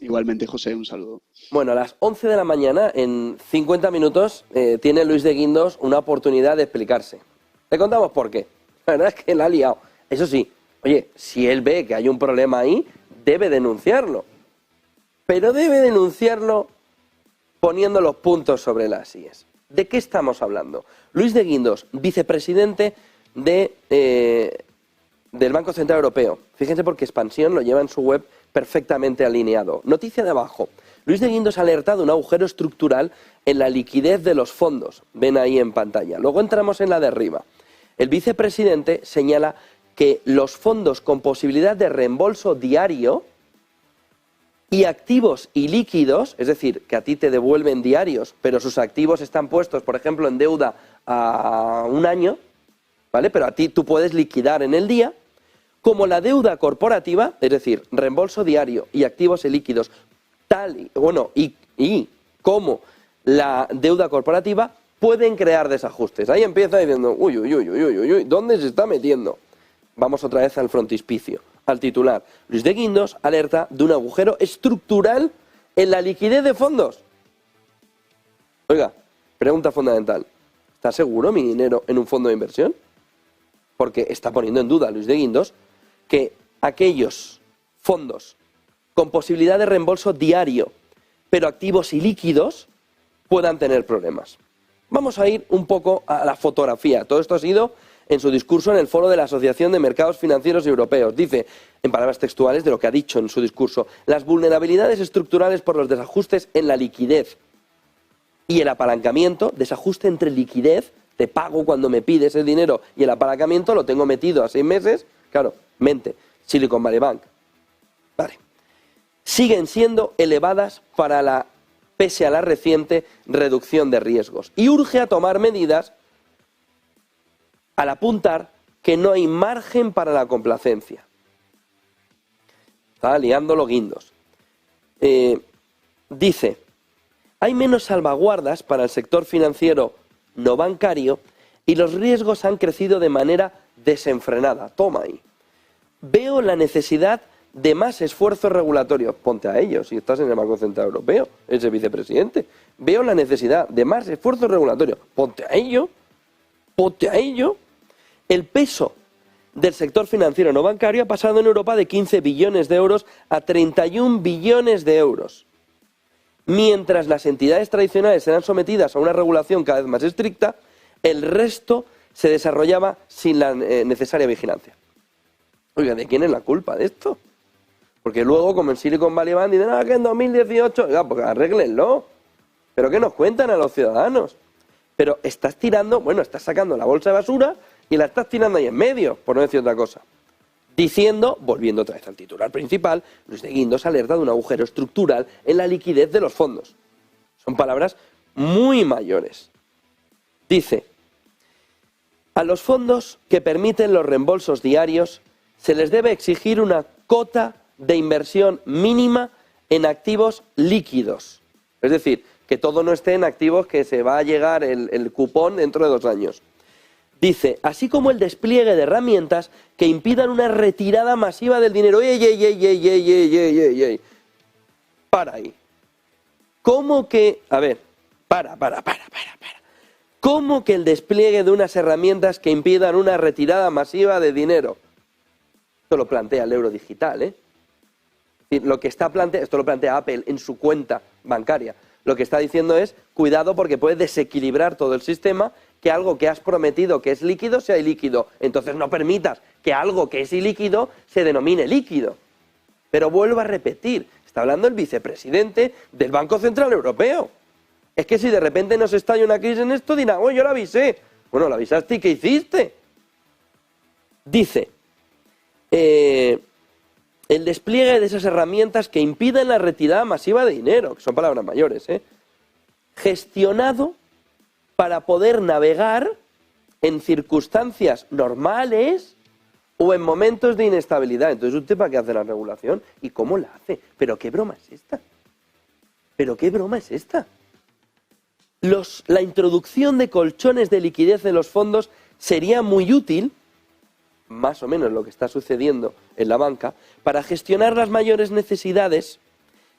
Igualmente, José, un saludo. Bueno, a las 11 de la mañana, en 50 minutos, tiene Luis de Guindos una oportunidad de explicarse. Le contamos por qué. La verdad es que la ha liado. Eso sí, oye, si él ve que hay un problema ahí, debe denunciarlo. Pero debe denunciarlo poniendo los puntos sobre las íes. ¿De qué estamos hablando? Luis de Guindos, vicepresidente del Banco Central Europeo. Fíjense porque Expansión lo lleva en su web perfectamente alineado. Noticia de abajo. Luis de Guindos ha alertado de un agujero estructural en la liquidez de los fondos. Ven ahí en pantalla. Luego entramos en la de arriba. El vicepresidente señala que los fondos con posibilidad de reembolso diario y activos y líquidos, es decir, que a ti te devuelven diarios, pero sus activos están puestos, por ejemplo, en deuda a un año, ¿vale? Pero a ti tú puedes liquidar en el día, como la deuda corporativa, es decir, reembolso diario y activos y líquidos, y como la deuda corporativa, pueden crear desajustes. Ahí empieza diciendo, uy, ¿dónde se está metiendo? Vamos otra vez al frontispicio, al titular. Luis de Guindos alerta de un agujero estructural en la liquidez de fondos. Oiga, pregunta fundamental. ¿Está seguro mi dinero en un fondo de inversión? Porque está poniendo en duda Luis de Guindos que aquellos fondos con posibilidad de reembolso diario, pero activos y líquidos, puedan tener problemas. Vamos a ir un poco a la fotografía. Todo esto ha sido en su discurso en el foro de la Asociación de Mercados Financieros Europeos. Dice, en palabras textuales de lo que ha dicho en su discurso, las vulnerabilidades estructurales por los desajustes en la liquidez y el apalancamiento, desajuste entre liquidez, te pago cuando me pides el dinero, y el apalancamiento lo tengo metido a 6 meses, claro, mente, Silicon Valley Bank. Vale. Siguen siendo elevadas pese a la reciente reducción de riesgos. Y urge a tomar medidas al apuntar que no hay margen para la complacencia. Está liándolo Guindos. Dice, hay menos salvaguardas para el sector financiero no bancario y los riesgos han crecido de manera desenfrenada. Toma ahí. Veo la necesidad de más esfuerzos regulatorios. Ponte a ello, si estás en el Banco Central Europeo, ese vicepresidente. Veo la necesidad de más esfuerzos regulatorios. Ponte a ello. Ponte a ello. El peso del sector financiero no bancario ha pasado en Europa de 15 billones de euros a 31 billones de euros. Mientras las entidades tradicionales eran sometidas a una regulación cada vez más estricta, el resto se desarrollaba sin la necesaria vigilancia. Oiga, ¿de quién es la culpa de esto? Porque luego, como en Silicon Valley Bank, dicen, que en 2018, oiga, pues arréglenlo. ¿Pero qué nos cuentan a los ciudadanos? Pero estás sacando la bolsa de basura y la estás tirando ahí en medio, por no decir otra cosa. Diciendo, volviendo otra vez al titular principal, Luis de Guindos alerta de un agujero estructural en la liquidez de los fondos. Son palabras muy mayores. Dice, a los fondos que permiten los reembolsos diarios se les debe exigir una cota de inversión mínima en activos líquidos. Es decir, que todo no esté en activos que se va a llegar el cupón dentro de 2 años. Dice, así como el despliegue de herramientas que impidan una retirada masiva del dinero. ¡Ey! Para ahí. ¿Cómo que...? A ver, para. ¿Cómo que el despliegue de unas herramientas que impidan una retirada masiva de dinero? Esto lo plantea el euro digital, ¿eh? Es decir, esto lo plantea Apple en su cuenta bancaria. Lo que está diciendo es, cuidado porque puede desequilibrar todo el sistema, que algo que has prometido que es líquido sea ilíquido. Entonces no permitas que algo que es ilíquido se denomine líquido. Pero vuelvo a repetir, está hablando el vicepresidente del Banco Central Europeo. Es que si de repente nos estalla una crisis en esto, dirán, yo lo avisé. Bueno, lo avisaste y ¿qué hiciste? Dice, el despliegue de esas herramientas que impiden la retirada masiva de dinero, que son palabras mayores, gestionado para poder navegar en circunstancias normales o en momentos de inestabilidad. Entonces, ¿usted para qué hace la regulación? ¿Y cómo la hace? ¿Pero qué broma es esta? ¿Pero qué broma es esta? La introducción de colchones de liquidez en los fondos sería muy útil, más o menos lo que está sucediendo en la banca, para gestionar las mayores necesidades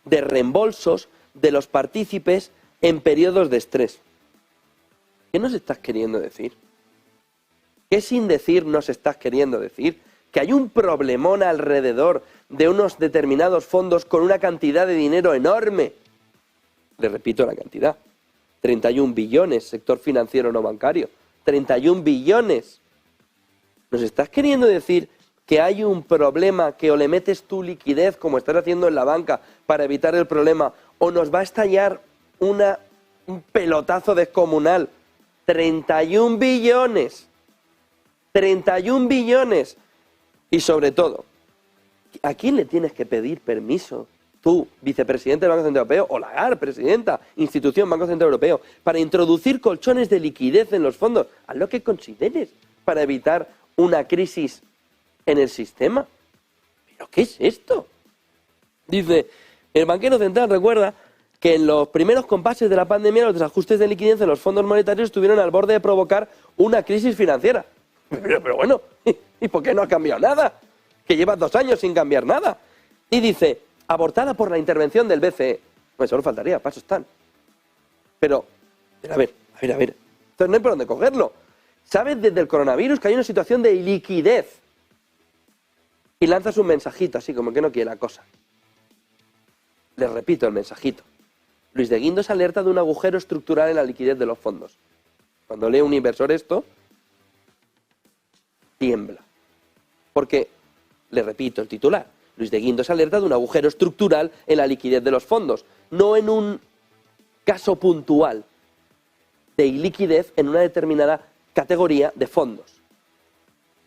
de reembolsos de los partícipes en periodos de estrés. ¿Qué nos estás queriendo decir? ¿Qué sin decir nos estás queriendo decir? Que hay un problemón alrededor de unos determinados fondos con una cantidad de dinero enorme. Le repito la cantidad. 31 billones, sector financiero no bancario. 31 billones. ¿Nos estás queriendo decir que hay un problema que o le metes tu liquidez, como estás haciendo en la banca, para evitar el problema, o nos va a estallar un pelotazo descomunal? 31 billones. 31 billones. Y sobre todo, ¿a quién le tienes que pedir permiso? Tú, vicepresidente del Banco Central Europeo, o Lagarde, presidenta, institución Banco Central Europeo, para introducir colchones de liquidez en los fondos. Haz lo que consideres para evitar una crisis en el sistema. ¿Pero qué es esto? Dice, el banquero central recuerda que en los primeros compases de la pandemia los desajustes de liquidez en los fondos monetarios estuvieron al borde de provocar una crisis financiera. Pero bueno, ¿y por qué no ha cambiado nada? Que llevas 2 años sin cambiar nada. Y dice, abortada por la intervención del BCE. Pues solo faltaría, paso están. Pero, a ver. Entonces no hay por dónde cogerlo. ¿Sabes desde el coronavirus que hay una situación de liquidez? Y lanzas un mensajito así como que no quiere la cosa. Les repito el mensajito. Luis de Guindos alerta de un agujero estructural en la liquidez de los fondos. Cuando lee un inversor esto, tiembla. Porque, le repito el titular, Luis de Guindos alerta de un agujero estructural en la liquidez de los fondos, no en un caso puntual de iliquidez en una determinada categoría de fondos.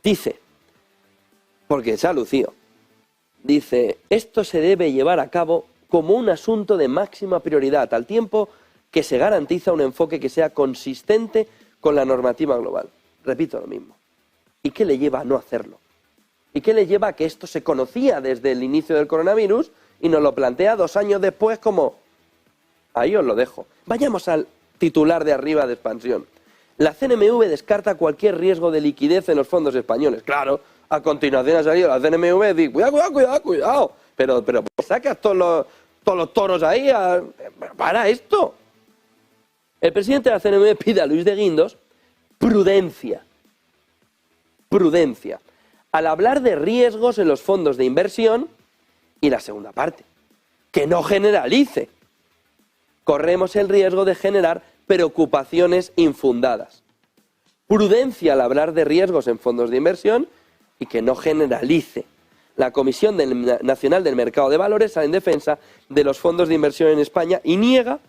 Dice, porque se ha lucido, dice, esto se debe llevar a cabo como un asunto de máxima prioridad, al tiempo que se garantiza un enfoque que sea consistente con la normativa global. Repito lo mismo. ¿Y qué le lleva a no hacerlo? ¿Y qué le lleva a que esto se conocía desde el inicio del coronavirus y nos lo plantea 2 años después como... Ahí os lo dejo. Vayamos al titular de arriba de expansión. La CNMV descarta cualquier riesgo de liquidez en los fondos españoles. Claro, a continuación ha salido la CNMV y dice, cuidado. Pero sacas todos los toros ahí, para esto. El presidente de la CNMV pide a Luis de Guindos prudencia. Al hablar de riesgos en los fondos de inversión, y la segunda parte, que no generalice. Corremos el riesgo de generar preocupaciones infundadas. Prudencia al hablar de riesgos en fondos de inversión y que no generalice. La Comisión Nacional del Mercado de Valores sale en defensa de los fondos de inversión en España y niega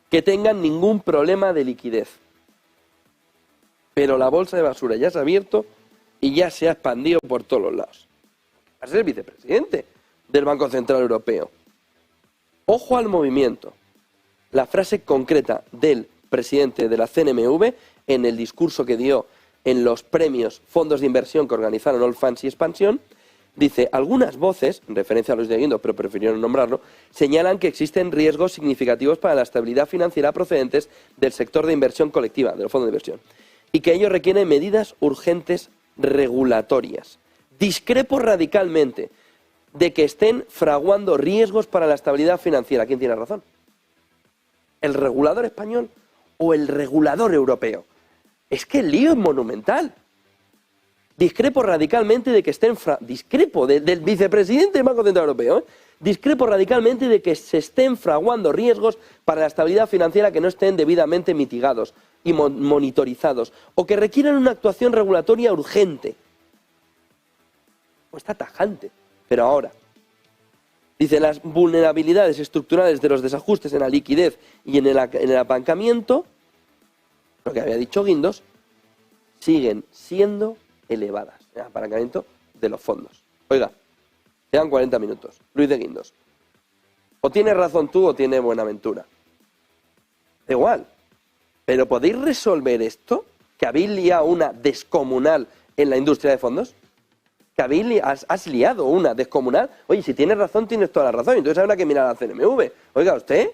que tengan ningún problema de liquidez. Pero la bolsa de basura ya se ha abierto y ya se ha expandido por todos los lados. Va a ser el vicepresidente del Banco Central Europeo. Ojo al movimiento. La frase concreta del presidente de la CNMV en el discurso que dio en los premios fondos de inversión que organizaron Allfunds y Expansión, dice, algunas voces, en referencia a Luis de Guindos, pero prefirieron nombrarlo, señalan que existen riesgos significativos para la estabilidad financiera procedentes del sector de inversión colectiva, de los fondos de inversión, y que ello requiere medidas urgentes regulatorias. Discrepo radicalmente de que estén fraguando riesgos para la estabilidad financiera. ¿Quién tiene razón? ¿El regulador español o el regulador europeo? Es que el lío es monumental. Discrepo radicalmente de que estén... Discrepo del vicepresidente del Banco Central Europeo. Discrepo radicalmente de que se estén fraguando riesgos para la estabilidad financiera que no estén debidamente mitigados y monitorizados o que requieran una actuación regulatoria urgente. O está tajante. Pero ahora, dice, las vulnerabilidades estructurales de los desajustes en la liquidez y en el apalancamiento, lo que había dicho Guindos, siguen siendo elevadas. El apalancamiento de los fondos. Oiga, quedan 40 minutos. Luis de Guindos. O tienes razón tú o tiene Buenaventura. Da igual. Pero ¿podéis resolver esto? ¿Que habéis liado una descomunal en la industria de fondos? ¿Que has liado una descomunal? Oye, si tienes razón, tienes toda la razón. Entonces habrá que mirar a la CNMV. Oiga, ¿usted?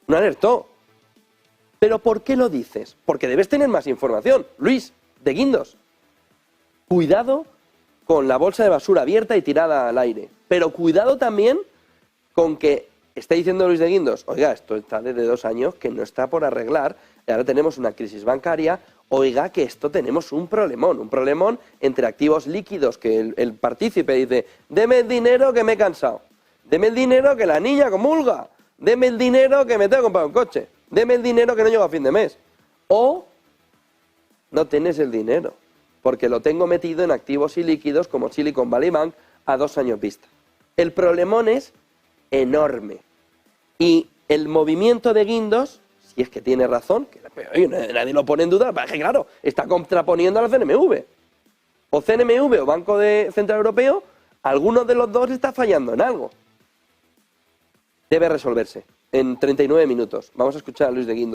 No alertó. ¿Pero por qué lo dices? Porque debes tener más información. Luis de Guindos. Cuidado con la bolsa de basura abierta y tirada al aire. Pero cuidado también con que esté diciendo Luis de Guindos, oiga, esto está desde 2 años que no está por arreglar, y ahora tenemos una crisis bancaria, oiga, que esto tenemos un problemón entre activos líquidos, que el partícipe dice, deme el dinero que me he cansado, deme el dinero que la niña comulga, deme el dinero que me tengo que comprar un coche, deme el dinero que no llego a fin de mes. O no tienes el dinero, porque lo tengo metido en activos ilíquidos como Silicon Valley Bank a 2 años vista. El problemón es enorme. Y el movimiento de Guindos, si es que tiene razón, que oye, nadie lo pone en duda, es que claro, está contraponiendo a la CNMV. O CNMV o Banco Central Europeo, alguno de los dos está fallando en algo. Debe resolverse en 39 minutos. Vamos a escuchar a Luis de Guindos.